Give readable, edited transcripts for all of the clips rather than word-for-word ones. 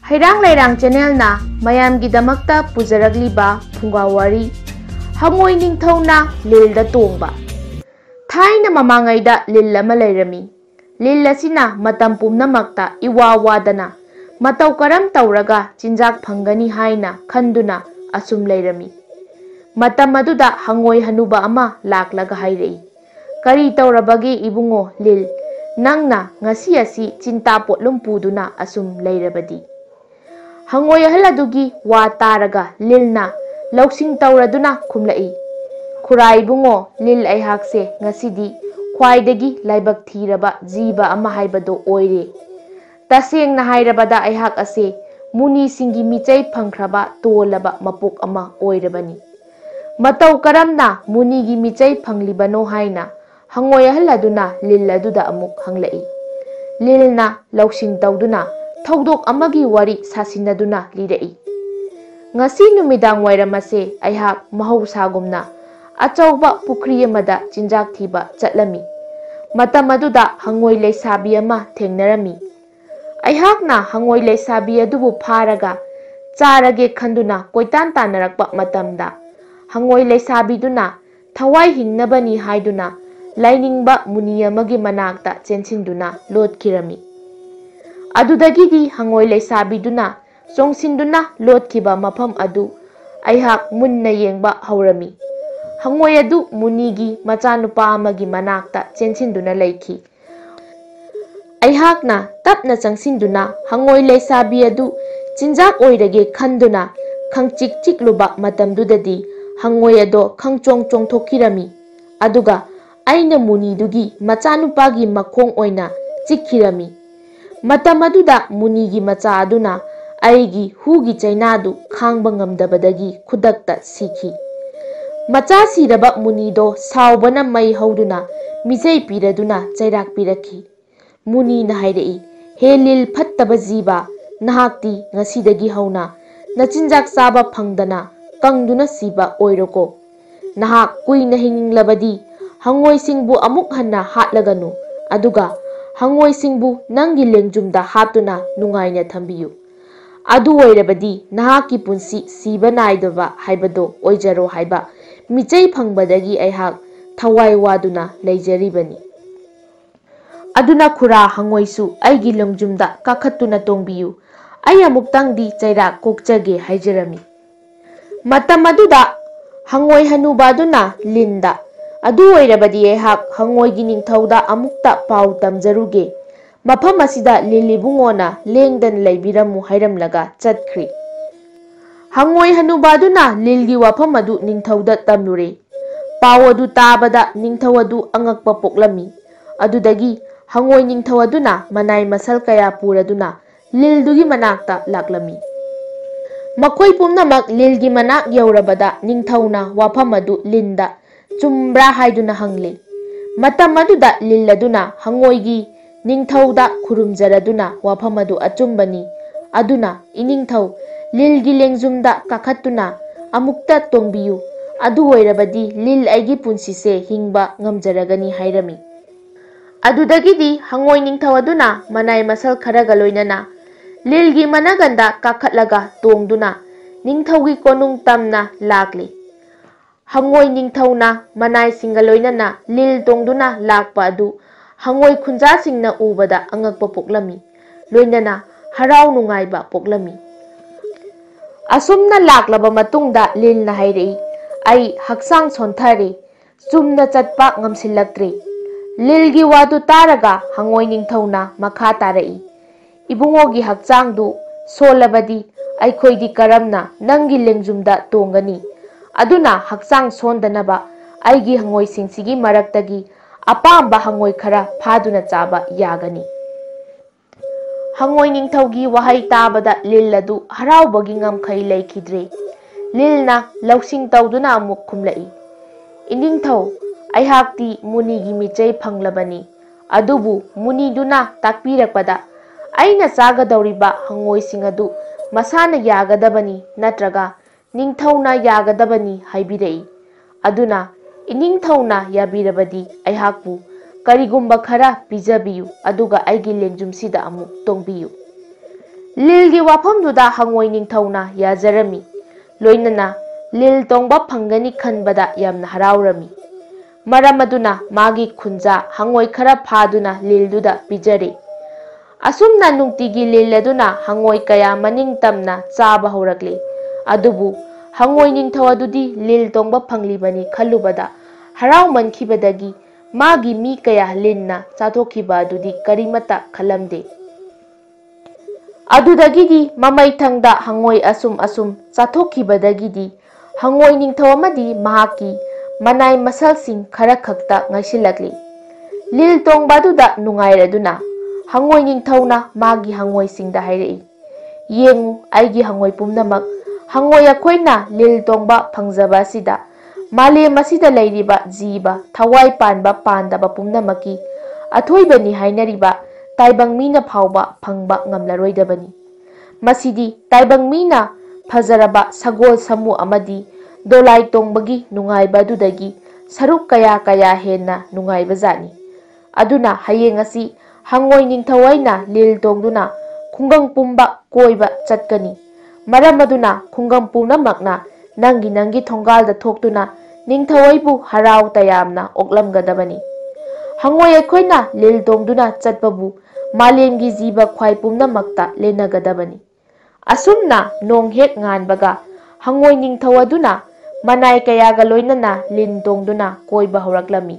Hairang Lairang Channel na mayamgidamakta puzaragliba Phungawari Hangoi Ningthau Lilda Tongba Thaina mamangayda lil ama lairami lil asina matam pumnamakta iwawadana matau karam tauraga chinjak phangani haina khanduna asum lairami matam aduda hangoi hanuba ama laklaga hairei kari taurabagi ibungo lil nangna ngasi asi cinta potlum puduna asum lairabadi hangoi ahaladugi wa taraga lilna lausing tauraduna khumlai Khurai bungo lil aihakse ngasidi khwaidagi laibak thiraba jiba ama haibado oire taseng na hairabada aihak ase muni singi michai phangkhraba tolaba mapuk ama oirabani matau karamna muni gi michai phanglibano haina hangoi ahaladuna lil aduda amuk hanglai lilna lausing tauduna thaudok amagi wari sasinaduna lirai ngasi numidang wairamase aihak mahausagumna achauba pukri amada chinjak thiba chatlami matam aduda hangoi leisabi ama thengnarami aihakna hangoi leisabi adubu pharaga charage khanduna koitan tanarakpa matamda hangoi leisabi duna thawai hingnabani haiduna lainingba muni amagi manakta chenchinduna lotkirami adudagidi hangoi leisabi duna songsinduna lotkiba mafam adu aihak munna yengba haurami hangoi adu munigi machanupa amagi manakta chenchinduna leiki aihakna tapna changsinduna hangoi leisabi adu chinjak oirage khanduna khangchik chikluba matamdudadi hangoi ado khangchong chongthokirami aduga aina munidugi machanupagi makhong oina chikhirami matam aduda munigi macha aduna aigi hugi chainadu khangba ngamdabadagi khudakta sikhi macha siraba munido saubana mai hauduna mijai piraduna chairak pirakhi muni na hairei helil phattaba jiba nahakti ngasidagi hauna nachinjak saba phangdana kangduna siba oiroko nahak kuina hinglabadi hangoi singbu amuk hanna hatlaganu aduga hangoi singbu nangi lengjumda hatuna nungaina thambiyu adu oirabadi nahaki punsi siba naidaba haibado oijaro haiba michai phangbadagi aihak thawai waduna leijaribani aduna khura hangoisu aigi lengjumda kakhatuna tongbiyu ai amuktangdi chaira kokchage haijarami matam aduda hangoi hanuba duna linda adu oirabadi aihak hangoi gi ningthauda amukta pau tamjaruge mafam asida lilibungona lengdan leibiramu hairamlaga chatkhri hangoi hanubaduna lilgi wafam adu ningthauda tamlure pau adu tabada ningthau adu angakpa poklami adudagi hangoi ningthau aduna manai masal kaya puraduna lildugi manakta laklami makhoi pumnamak lilgi manak yaurabada ningthauna wafam adu linda chumbra haiduna hangle matam aduda lilladuna hangoigi ningthauda khurumjaraduna wafam adu achumbani aduna iningthau lilgi lengjumda kakhatuna amukta tongbiyu adu oirabadi lil aigi punsise hingba ngamjaragani hairami adudagidi hangoi ningthau aduna manai masal kharaga loinana lilgi managanda kakhatlaga tongduna ningthaugi konung tamna lakli hangoi ningthauna manai singa loinana lil tongduna lakpa adu hangoi khunja singna ubada angakpa poklami loinana harau nungaiba poklami asumna laklaba matungda lilna hairei ai haksang sonthare chumna chatpa ngamsilaktre lilgi wadu taraga hangoi ningthauna makha tarai ibungogi hakchangdu solabadi aikhoidi karamna nangi lengjumda tongani aduna haksang sondanaba aigi hangoi singsigi maraktagi apamba hangoi khara phaduna chaba yagani hangoi ningthaugi wahai tabada lil adu haraubagi ngamkhai leikhidre lilna lausing tauduna amuk khumlai iningthau aihakti munigi michai phanglabani adubu muni duna takpirakpada aina chagadawriba hangoi singadu masana yagadabani natraga ningthauna yagadabani haibirei aduna iningthauna yabirabadi aihakpu karigumba khara pijabiyu aduga aigi lengjumsida amuk tongbiyu ꯂꯤꯜꯒꯤ ꯋꯥꯐꯝꯗꯨꯗ ꯍꯪꯉꯣꯏ ꯅꯤꯡꯊꯧꯅ ꯌꯥꯖꯔꯝꯃꯤ, ꯂꯣꯏꯅꯅ ꯂꯤꯜ ꯇꯣꯡꯕ ꯐꯪꯒꯅꯤ ꯈꯟꯕꯗ ꯌꯥꯝꯅ ꯍꯔꯥꯎꯔꯝꯃꯤ꯫ ꯃꯔꯝ ꯑꯗꯨꯅ ꯃꯥꯒꯤ ꯈꯨꯟꯖꯥ ꯍꯪꯉꯣꯏ ꯈꯔ ꯐꯥꯗꯨꯅ ꯂꯤꯜꯗꯨꯗ ꯄꯤꯖꯔꯦ꯫ ꯑꯁꯨꯝꯅ ꯅꯨꯡꯇꯤꯒꯤ ꯂꯤꯜ ꯑꯗꯨꯅ ꯍꯪꯉꯣꯏ ꯀꯌꯥ ꯃꯅꯤꯡ ꯇꯝꯅ ꯆꯥꯕ ꯍꯧꯔꯛꯂꯦ꯫ ꯑꯗꯨꯕꯨ ꯍꯪꯉꯣꯏ ꯅꯤꯡꯊꯧ ꯑꯗꯨꯗꯤ ꯂꯤꯜ ꯇꯣꯡꯕ ꯐꯪꯂꯤꯕꯅꯤ ꯈꯜꯂꯨꯕꯗ ꯍꯔꯥꯎꯃꯟꯈꯤꯕꯗꯒꯤ ꯃꯥꯒꯤ ꯃꯤ ꯀꯌꯥ ꯂꯤꯟꯅ ꯆꯥꯊꯣꯛꯈꯤꯕ ꯑꯗꯨꯗꯤ ꯀꯔꯤꯃꯠꯇ ꯈꯜꯂꯝꯗꯦ꯫ ꯑꯗꯨꯗꯒꯤꯗꯤ ꯃꯃꯩꯊꯪꯗ ꯍꯪꯉꯣꯏ ꯑꯁꯨꯝ ꯆꯥꯊꯣꯛꯈꯤꯕꯗꯒꯤꯗꯤ ꯍꯪꯉꯣꯏ ꯅꯤꯡꯊꯧ ꯑꯃꯗꯤ ꯃꯍꯥꯛꯀꯤ ꯃꯅꯥꯏ ꯃꯁꯜꯁꯤꯡ ꯈꯔ ꯈꯛꯇ ꯉꯥꯏꯁꯤꯜꯂꯛꯂꯤ꯫ ꯂꯤꯜ ꯇꯣꯡꯕ ꯑꯗꯨꯗ ꯅꯨꯡꯉꯥꯏꯔꯗꯨꯅ ꯍꯪꯉꯣꯏ ꯅꯤꯡꯊꯧꯅ ꯃꯥꯒꯤ ꯍꯪꯉꯣꯏꯁꯤꯡꯗ ꯍꯥꯏꯔꯛꯏ, "ꯌꯦꯡꯉꯨ ꯑꯩꯒꯤ ꯍꯪꯉꯣꯏ ꯄꯨꯝꯅꯃꯛ, ꯍꯪꯉꯣꯏ ꯑꯩꯈꯣꯏꯅ ꯂꯤꯜ ꯇꯣꯡꯕ ꯐꯪꯖꯕ ꯑꯁꯤꯗ ꯃꯥꯂꯦꯝ ꯑꯁꯤꯗ ꯂꯩꯔꯤꯕ ꯖꯤꯕ ꯊꯋꯥꯏ ꯄꯥꯟꯕ ꯄꯥꯟꯗꯕ ꯄꯨꯝꯅꯃꯛꯀꯤ ꯑꯊꯣꯏꯕꯅꯤ ꯍꯥꯏꯅꯔꯤꯕ ꯇꯥꯏꯕꯪ ꯃꯤꯅ ꯐꯥꯎꯕ ꯐꯪꯕ ꯉꯝꯂꯔꯣꯏꯗꯕꯅꯤ꯫ ꯃꯁꯤꯗꯤ ꯇꯥꯏꯕꯪ ꯃꯤꯅ ꯐꯖꯔꯕ ꯁꯒꯣꯜ ꯁꯥꯃꯨ ꯑꯃꯗꯤ ꯗꯣꯂꯥꯏ ꯇꯣꯡꯕꯒꯤ ꯅꯨꯡꯉꯥꯏꯕ ꯑꯗꯨꯗꯒꯤ ꯁꯔꯨꯛ ꯀꯌꯥ ꯍꯦꯟꯅ ꯅꯨꯡꯉꯥꯏꯕꯖꯥꯠꯅꯤ꯫ ꯑꯗꯨꯅ ꯍꯌꯦꯡ ꯑꯁꯤ ꯍꯪꯉꯣꯏ ꯅꯤꯡꯊꯧ ꯑꯩꯅ ꯂꯤꯜ ꯇꯣꯡꯗꯨꯅ ꯈꯨꯡꯒꯪ ꯄꯨꯝꯕ ꯀꯣꯏꯕ ꯆꯠꯀꯅꯤ꯫ ꯃꯔꯝ ꯑꯗꯨꯅ ꯈꯨꯡꯒꯪ ꯄꯨꯝꯅꯃꯛꯅ ꯅꯪꯒꯤ ꯊꯣꯡꯒꯥꯜꯗ ꯊꯣꯛꯇꯨꯅ ꯅꯤꯡꯊꯧ ꯑꯩꯕꯨ ꯍꯔꯥꯎ ꯇꯌꯥꯝꯅ ꯑꯣꯛꯂꯝꯒꯗꯕꯅꯤ꯫ ꯍꯪꯉꯣꯏ ꯑꯩꯈꯣꯏꯅ ꯂꯤꯜ ꯇꯣꯡꯗꯨꯅ ꯆꯠꯄꯕꯨ ꯃꯥꯂꯦꯝꯒꯤ ꯖꯤꯕ ꯈ꯭ꯋꯥꯏ ꯄꯨꯝꯅꯃꯛꯇ ꯂꯦꯟꯅꯒꯗꯕꯅꯤ꯫ ꯑꯁꯨꯝꯅ ꯅꯣꯡ ꯍꯦꯛ ꯉꯥꯟꯕꯒ ꯍꯪꯉꯣꯏ ꯅꯤꯡꯊꯧ ꯑꯗꯨꯅ ꯃꯅꯥꯏ ꯀꯌꯥꯒ ꯂꯣꯏꯅꯅ ꯂꯤꯟ ꯇꯣꯡꯗꯨꯅ ꯀꯣꯏꯕ ꯍꯧꯔꯛꯂꯝꯃꯤ꯫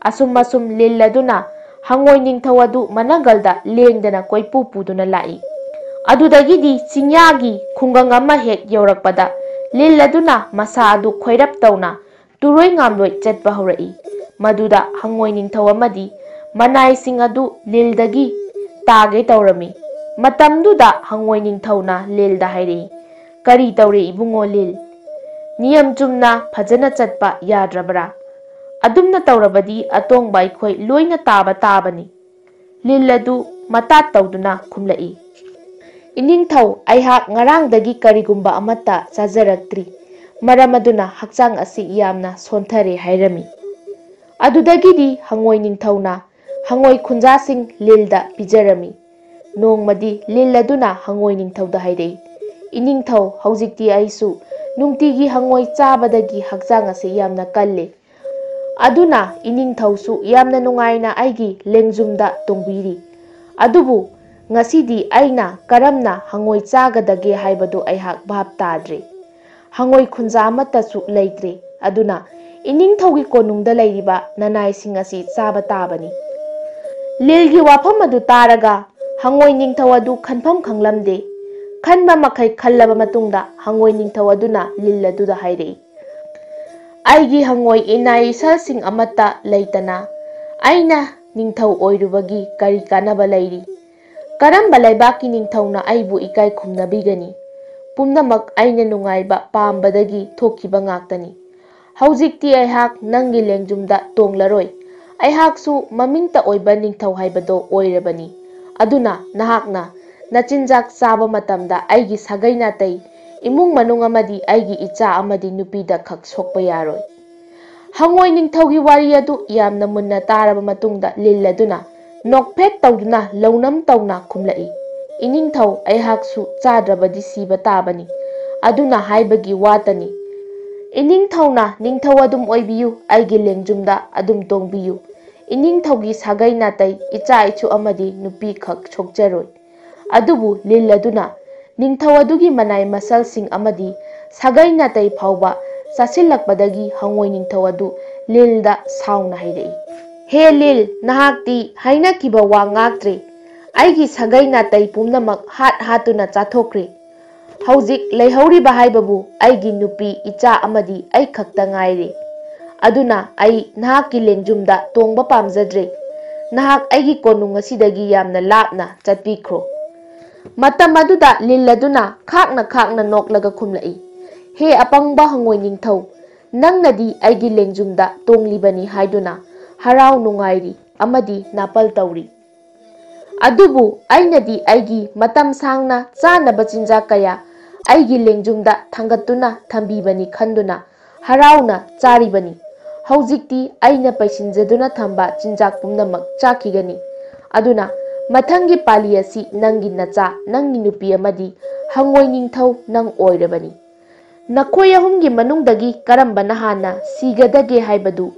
ꯑꯁꯨꯝ ꯂꯤꯜ ꯑꯗꯨꯅ ꯍꯪꯉꯣꯏ ꯅꯤꯡꯊꯧ ꯑꯗꯨ ꯃꯅꯒꯜꯗ ꯂꯦꯡꯗꯅ ꯀꯣꯏꯄꯨ ꯄꯨꯗꯨꯅ ꯂꯥꯛꯏ꯫ ꯑꯗꯨꯗꯒꯤꯗꯤ ꯆꯤꯡꯌꯥꯒꯤ ꯈꯨꯡꯒꯪ ꯑꯃ ꯍꯦꯛ ꯌꯧꯔꯛꯄꯗ ꯂꯤꯜ ꯑꯗꯨꯅ ꯃꯁꯥ ꯑꯗꯨ ꯈꯣꯏꯔꯞ ꯇꯧꯅ ꯇꯨꯔꯣꯏ ꯉꯥꯝꯂꯣꯏ ꯆꯠꯄ ꯍꯧꯔꯛꯏ꯫ ꯃꯗꯨꯗ ꯍꯪꯉꯣꯏ ꯅꯤꯡꯊꯧ ꯑꯃꯗꯤ ꯃꯅꯥꯏꯁꯤꯡ ꯑꯗꯨ ꯂꯤꯜꯗꯒꯤ ꯇꯥꯒꯦ ꯇꯧꯔꯝꯃꯤ꯫ ꯃꯇꯝꯗꯨꯗ ꯍꯪꯉꯣꯏ ꯅꯤꯡꯊꯧꯅ ꯂꯤꯜꯗ ꯍꯥꯏꯔꯛꯏ, "ꯀꯔꯤ ꯇꯧꯔꯦ ꯏꯕꯨꯡꯉꯣ ꯂꯤꯜ? ꯅꯤꯌꯝ ꯆꯨꯝꯅ ꯐꯖꯅ ꯆꯠꯄ ꯌꯥꯗ꯭ꯔꯕ꯭ꯔꯥ? ꯑꯗꯨꯝꯅ ꯇꯧꯔꯕꯗꯤ ꯑꯇꯣꯡꯕ ꯑꯩꯈꯣꯏ ꯂꯣꯏꯅ ꯇꯥꯕ ꯇꯥꯕꯅꯤ"꯫ ꯂꯤꯜ ꯑꯗꯨ ꯃꯇꯥꯠ ꯇꯧꯗꯨꯅ ꯈꯨꯝꯂꯛꯏ, "ꯏꯅꯤꯡꯊꯧ, ꯑꯩꯍꯥꯛ ꯉꯔꯥꯡꯗꯒꯤ ꯀꯔꯤꯒꯨꯝꯕ ꯑꯃꯠꯇ ꯆꯥꯖꯔꯛꯇ꯭ꯔꯤ, ꯃꯔꯝ ꯑꯗꯨꯅ ꯍꯛꯆꯥꯡ ꯑꯁꯤ ꯌꯥꯝꯅ ꯁꯣꯟꯊꯔꯦ" ꯍꯥꯏꯔꯝꯃꯤ꯫ ꯑꯗꯨꯗꯒꯤꯗꯤ ꯍꯪꯉꯣꯏ ꯅꯤꯡꯊꯧꯅ ꯍꯪꯉꯣꯏ ꯈꯨꯟꯖꯥꯁꯤꯡ ꯂꯤꯜꯗ ꯄꯤꯖꯔꯝꯃꯤ꯫ ꯅꯣꯡꯃꯗꯤ ꯂꯤꯜ ꯑꯗꯨꯅ ꯍꯪꯉꯣꯏ ꯅꯤꯡꯊꯧꯗ ꯍꯥꯏꯔꯛꯏ, "ꯏꯅꯤꯡꯊꯧ, ꯍꯧꯖꯤꯛꯇꯤ ꯑꯩꯁꯨ ꯅꯨꯡꯇꯤꯒꯤ ꯍꯪꯉꯣꯏ ꯆꯥꯕꯗꯒꯤ ꯍꯛꯆꯥꯡ ꯑꯁꯤ ꯌꯥꯝꯅ ꯀꯜꯂꯦ꯫ ꯑꯗꯨꯅ ꯏꯅꯤꯡꯊꯧꯁꯨ ꯌꯥꯝꯅ ꯅꯨꯡꯉꯥꯏꯅ ꯑꯩꯒꯤ ꯂꯦꯡꯖꯨꯝꯗ ꯇꯣꯡꯕꯤꯔꯤ꯫ ꯑꯗꯨꯕꯨ ꯉꯁꯤꯗꯤ ꯑꯩꯅ ꯀꯔꯝꯅ ꯍꯪꯉꯣꯏ ꯆꯥꯒꯗꯒꯦ ꯍꯥꯏꯕꯗꯨ ꯑꯩꯍꯥꯛ ꯚꯥꯞ ꯇꯥꯗ꯭ꯔꯦ꯫ ꯍꯪꯉꯣꯏ ꯈꯨꯟꯖꯥ ꯑꯃꯠꯇꯁꯨ ꯂꯩꯇ꯭ꯔꯦ꯫ ꯑꯗꯨꯅ ꯏꯅꯤꯡꯊꯧꯒꯤ ꯀꯣꯅꯨꯡꯗ ꯂꯩꯔꯤꯕ ꯅꯅꯥꯏꯁꯤꯡ ꯑꯁꯤ ꯆꯥꯕ ꯇꯥꯕꯅꯤ"꯫ ꯂꯤꯜꯒꯤ ꯋꯥꯐꯝ ꯑꯗꯨ ꯇꯥꯔꯒ ꯍꯪꯉꯣꯏ ꯅꯤꯡꯊꯧ ꯑꯗꯨ ꯈꯟꯐꯝ ꯈꯪꯂꯝꯗꯦ꯫ ꯈꯟꯕ ꯃꯈꯩ ꯈꯜꯂꯕ ꯃꯇꯨꯡꯗ ꯍꯪꯉꯣꯏ ꯅꯤꯡꯊꯧ ꯑꯗꯨꯅ ꯂꯤꯜ ꯑꯗꯨꯗ ꯍꯥꯏꯔꯛꯏ, "ꯑꯩꯒꯤ ꯍꯪꯉꯣꯏ ꯏꯅꯥꯏ ꯏꯁꯜꯁꯤꯡ ꯑꯃꯠꯇ ꯂꯩꯇꯅ ꯑꯩꯅ ꯅꯤꯡꯊꯧ ꯑꯣꯏꯔꯨꯕꯒꯤ ꯀꯔꯤ ꯀꯥꯟꯅꯕ ꯂꯩꯔꯤ? ꯀꯔꯝꯕ ꯂꯩꯕꯥꯛꯀꯤ ꯅꯤꯡꯊꯧꯅ ꯑꯩꯕꯨ ꯏꯀꯥꯏ ꯈꯨꯝꯅꯕꯤꯒꯅꯤ? ꯄꯨꯝꯅꯃꯛ ꯑꯩꯅ ꯅꯨꯡꯉꯥꯏꯕ ꯄꯥꯝꯕꯗꯒꯤ ꯊꯣꯛꯈꯤꯕ ꯉꯥꯛꯇꯅꯤ꯫ ꯍꯧꯖꯤꯛꯇꯤ ꯑꯩꯍꯥꯛ ꯅꯪꯒꯤ ꯂꯦꯡꯖꯨꯝꯗ ꯇꯣꯡꯂꯔꯣꯏ꯫ ꯑꯩꯍꯥꯛꯁꯨ ꯃꯃꯤꯡꯇ ꯑꯣꯏꯕ ꯅꯤꯡꯊꯧ ꯍꯥꯏꯕꯗꯣ ꯑꯣꯏꯔꯕꯅꯤ꯫ ꯑꯗꯨꯅ ꯅꯍꯥꯛꯅ ꯅꯆꯤꯟꯖꯥꯛ ꯆꯥꯕ ꯃꯇꯝꯗ ꯑꯩꯒꯤ ꯁꯥꯒꯩ ꯅꯥꯇꯩ, ꯏꯃꯨꯡ ꯃꯅꯨꯡ ꯑꯃꯗꯤ ꯑꯩꯒꯤ ꯏꯆꯥ ꯑꯃꯗꯤ ꯅꯨꯄꯤꯗ ꯈꯛ ꯁꯣꯛꯄ ꯌꯥꯔꯣꯏ"꯫ ꯍꯪꯉꯣꯏ ꯅꯤꯡꯊꯧꯒꯤ ꯋꯥꯔꯤ ꯑꯗꯨ ꯌꯥꯝꯅ ꯃꯨꯟꯅ ꯇꯥꯔꯕ ꯃꯇꯨꯡꯗ ꯂꯤꯜ ꯑꯗꯨꯅ ꯅꯣꯛꯐꯦꯠ ꯇꯧꯗꯨꯅ ꯂꯧꯅꯝ ꯇꯧꯅ ꯈꯨꯝꯂꯛꯏ, "ꯏꯅꯤꯡꯊꯧ, ꯑꯩꯍꯥꯛꯁꯨ ꯆꯥꯗ꯭ꯔꯕꯗꯤ ꯁꯤꯕ ꯇꯥꯕꯅꯤ꯫ ꯑꯗꯨꯅ ꯍꯥꯏꯕꯒꯤ ꯋꯥꯇꯅꯤ꯫ ꯏꯅꯤꯡꯊꯧꯅ ꯅꯤꯡꯊꯧ ꯑꯗꯨꯝ ꯑꯣꯏꯕꯤꯌꯨ, ꯑꯩꯒꯤ ꯂꯦꯡꯖꯨꯝꯗ ꯑꯗꯨꯝ ꯇꯣꯡꯕꯤꯌꯨ꯫ ꯏꯅꯤꯡꯊꯧꯒꯤ ꯁꯥꯒꯩ ꯅꯥꯇꯩ, ꯏꯆꯥ ꯏꯁꯨ ꯑꯃꯗꯤ ꯅꯨꯄꯤ ꯈꯛ ꯁꯣꯛꯆꯔꯣꯏ"꯫ ꯑꯗꯨꯕꯨ ꯂꯤꯜ ꯑꯗꯨꯅ ꯅꯤꯡꯊꯧ ꯑꯗꯨꯒꯤ ꯃꯅꯥꯏ ꯃꯁꯜꯁꯤꯡ ꯑꯃꯗꯤ ꯁꯥꯒꯩ ꯅꯥꯇꯩ ꯐꯥꯎꯕ ꯆꯥꯁꯤꯜꯂꯛꯄꯗꯒꯤ ꯍꯪꯉꯣꯏ ꯅꯤꯡꯊꯧ ꯑꯗꯨ ꯂꯤꯜꯗ ꯁꯥꯎꯅ ꯍꯥꯏꯔꯛꯏ, "ꯍꯦ ꯂꯤꯜ, ꯅꯍꯥꯛꯇꯤ ꯍꯥꯏꯅꯈꯤꯕ ꯋꯥ ꯉꯥꯛꯇ꯭ꯔꯦ꯫ ꯑꯩꯒꯤ ꯁꯥꯒꯩ ꯅꯥꯇꯩ ꯄꯨꯝꯅꯃꯛ ꯍꯥꯠꯇꯨꯅ ꯆꯥꯊꯣꯛꯈ꯭ꯔꯦ꯫ ꯍꯧꯖꯤꯛ ꯂꯩꯍꯧꯔꯤꯕ ꯍꯥꯏꯕꯕꯨ ꯑꯩꯒꯤ ꯅꯨꯄꯤ, ꯏꯆꯥ ꯑꯃꯗꯤ ꯑꯩ ꯈꯛꯇ ꯉꯥꯏꯔꯦ꯫ ꯑꯗꯨꯅ ꯑꯩ ꯅꯍꯥꯛꯀꯤ ꯂꯦꯡꯖꯨꯝꯗ ꯇꯣꯡꯕ ꯄꯥꯝꯖꯗ꯭ꯔꯦ꯫ ꯅꯍꯥꯛ ꯑꯩꯒꯤ ꯀꯣꯅꯨꯡ ꯑꯁꯤꯗꯒꯤ ꯌꯥꯝꯅ ꯂꯥꯞꯅ ꯆꯠꯄꯤꯈ꯭ꯔꯣ"꯫ ꯃꯇꯝ ꯑꯗꯨꯗ ꯂꯤꯜ ꯑꯗꯨꯅ ꯈꯥꯛꯅ ꯅꯣꯛꯂꯒ ꯈꯨꯝꯂꯛꯏ, "ꯍꯦ ꯑꯄꯪꯕ ꯍꯪꯉꯣꯏ ꯅꯤꯡꯊꯧ, ꯅꯪꯅꯗꯤ ꯑꯩꯒꯤ ꯂꯦꯡꯖꯨꯝꯗ ꯇꯣꯡꯂꯤꯕꯅꯤ ꯍꯥꯏꯗꯨꯅ ꯍꯔꯥꯎ ꯅꯨꯡꯉꯥꯏꯔꯤ ꯑꯃꯗꯤ ꯅꯥꯄꯜ ꯇꯧꯔꯤ꯫ ꯑꯗꯨꯕꯨ ꯑꯩꯅꯗꯤ ꯑꯩꯒꯤ ꯃꯇꯝ ꯁꯥꯡꯅ ꯆꯥꯅꯕ ꯆꯤꯟꯖꯥꯛ ꯀꯌꯥ ꯑꯩꯒꯤ ꯂꯦꯡꯖꯨꯝꯗ ꯊꯥꯡꯒꯠꯇꯨꯅ ꯊꯝꯕꯤꯕꯅꯤ ꯈꯟꯗꯨꯅ ꯍꯔꯥꯎꯅ ꯆꯥꯔꯤꯕꯅꯤ꯫ ꯍꯧꯖꯤꯛꯇꯤ ꯑꯩꯅ ꯄꯩꯁꯤꯟꯖꯗꯨꯅ ꯊꯝꯕ ꯆꯤꯟꯖꯥꯛ ꯄꯨꯝꯅꯃꯛ ꯆꯥꯈꯤꯒꯅꯤ꯫ ꯑꯗꯨꯅ ꯃꯊꯪꯒꯤ ꯄꯥꯂꯤ ꯑꯁꯤ ꯅꯪꯒꯤ ꯅꯆꯥ ꯅꯪꯒꯤ ꯅꯨꯄꯤ ꯑꯃꯗꯤ ꯍꯪꯉꯣꯏ ꯅꯤꯡꯊꯧ ꯅꯪ ꯑꯣꯏꯔꯕꯅꯤ꯫ ꯅꯈꯣꯏ ꯑꯍꯨꯝꯒꯤ ꯃꯅꯨꯡꯗꯒꯤ ꯀꯔꯝꯕꯅ ꯍꯥꯟꯅ ꯁꯤꯒꯗꯒꯦ ꯍꯥꯏꯕꯗꯨ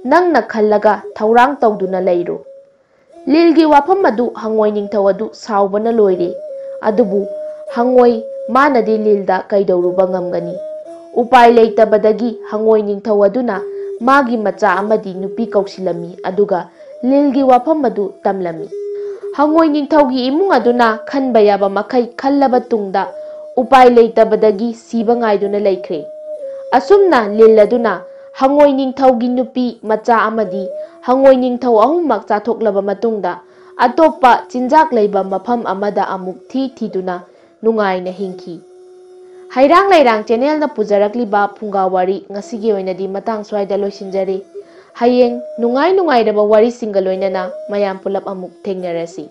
ꯅꯪꯅ ꯈꯜꯂꯒ ꯊꯧꯔꯥꯡ ꯇꯧꯗꯨꯅ ꯂꯩꯔꯣ꯫ ꯂꯤꯜꯒꯤ ꯋꯥꯐꯝ ꯑꯗꯨ ꯍꯪꯉꯣꯏ ꯅꯤꯡꯊꯧ ꯑꯗꯨ ꯁꯥꯎꯕꯅ ꯂꯣꯏꯔꯦ꯫ ꯑꯗꯨꯕꯨ ꯍꯪꯉꯣꯏ ꯃꯥꯅꯗꯤ ꯂꯤꯜꯗ ꯀꯩꯗꯧꯔꯨꯕ ꯉꯝꯒꯅꯤ? ꯎꯄꯥꯏ ꯂꯩꯇꯕꯗꯒꯤ ꯍꯪꯉꯣꯏ ꯅꯤꯡꯊꯧ ꯑꯗꯨꯅ ꯃꯥꯒꯤ ꯃꯆꯥ ꯑꯃꯗꯤ ꯅꯨꯄꯤ ꯀꯧꯁꯤꯜꯂꯝꯃꯤ ꯑꯗꯨꯒ ꯂꯤꯜꯒꯤ ꯋꯥꯐꯝ ꯑꯗꯨ ꯇꯝꯂꯝꯃꯤ꯫ ꯍꯪꯉꯣꯏ ꯅꯤꯡꯊꯧꯒꯤ ꯏꯃꯨꯡ ꯑꯗꯨꯅ ꯈꯟꯕ ꯌꯥꯕ ꯃꯈꯩ ꯈꯜꯂꯕ ꯇꯨꯡꯗ ꯎꯄꯥꯏ ꯂꯩꯇꯕꯗꯒꯤ ꯁꯤꯕ ꯉꯥꯏꯗꯨꯅ ꯂꯩꯈ꯭ꯔꯦ꯫ ꯑꯁꯨꯝꯅ ꯂꯤꯜ ꯑꯗꯨꯅ ꯍꯪꯉꯣꯏ ꯅꯤꯡꯊꯧꯒꯤ ꯅꯨꯄꯤ ꯃꯆꯥ ꯑꯃꯗꯤ ꯍꯪꯉꯣꯏ ꯅꯤꯡꯊꯧ ꯑꯍꯨꯝꯃꯛ ꯆꯥꯊꯣꯛꯂꯕ ꯃꯇꯨꯡꯗ ꯑꯇꯣꯞꯄ ꯆꯤꯟꯖꯥꯛ ꯂꯩꯕ ꯃꯐꯝ ꯑꯃꯗ ꯑꯃꯨꯛ ꯊꯤꯗꯨꯅ ꯅꯨꯡꯉꯥꯏꯅ ꯍꯤꯡꯈꯤ꯫ ꯍꯩꯔꯥꯡ ꯂꯩꯔꯥꯡ ꯆꯦꯅꯦꯜꯅ ꯄꯨꯖꯔꯛꯂꯤꯕ ꯐꯨꯡꯒꯥ ꯋꯥꯔꯤ ꯉꯁꯤꯒꯤ ꯑꯣꯏꯅꯗꯤ ꯃꯇꯥꯡ ꯁ꯭ꯋꯥꯏꯗ ꯂꯣꯏꯁꯤꯟꯖꯔꯦ꯫ ꯍꯌꯦꯡ ꯅꯨꯡꯉꯥꯏꯔꯕ ꯋꯥꯔꯤꯁꯤꯡꯒ ꯂꯣꯏꯅꯅ ꯃꯌꯥꯝ ꯄꯨꯂꯞ ꯑꯃꯨꯛ ꯊꯦꯡꯅꯔꯁꯤ꯫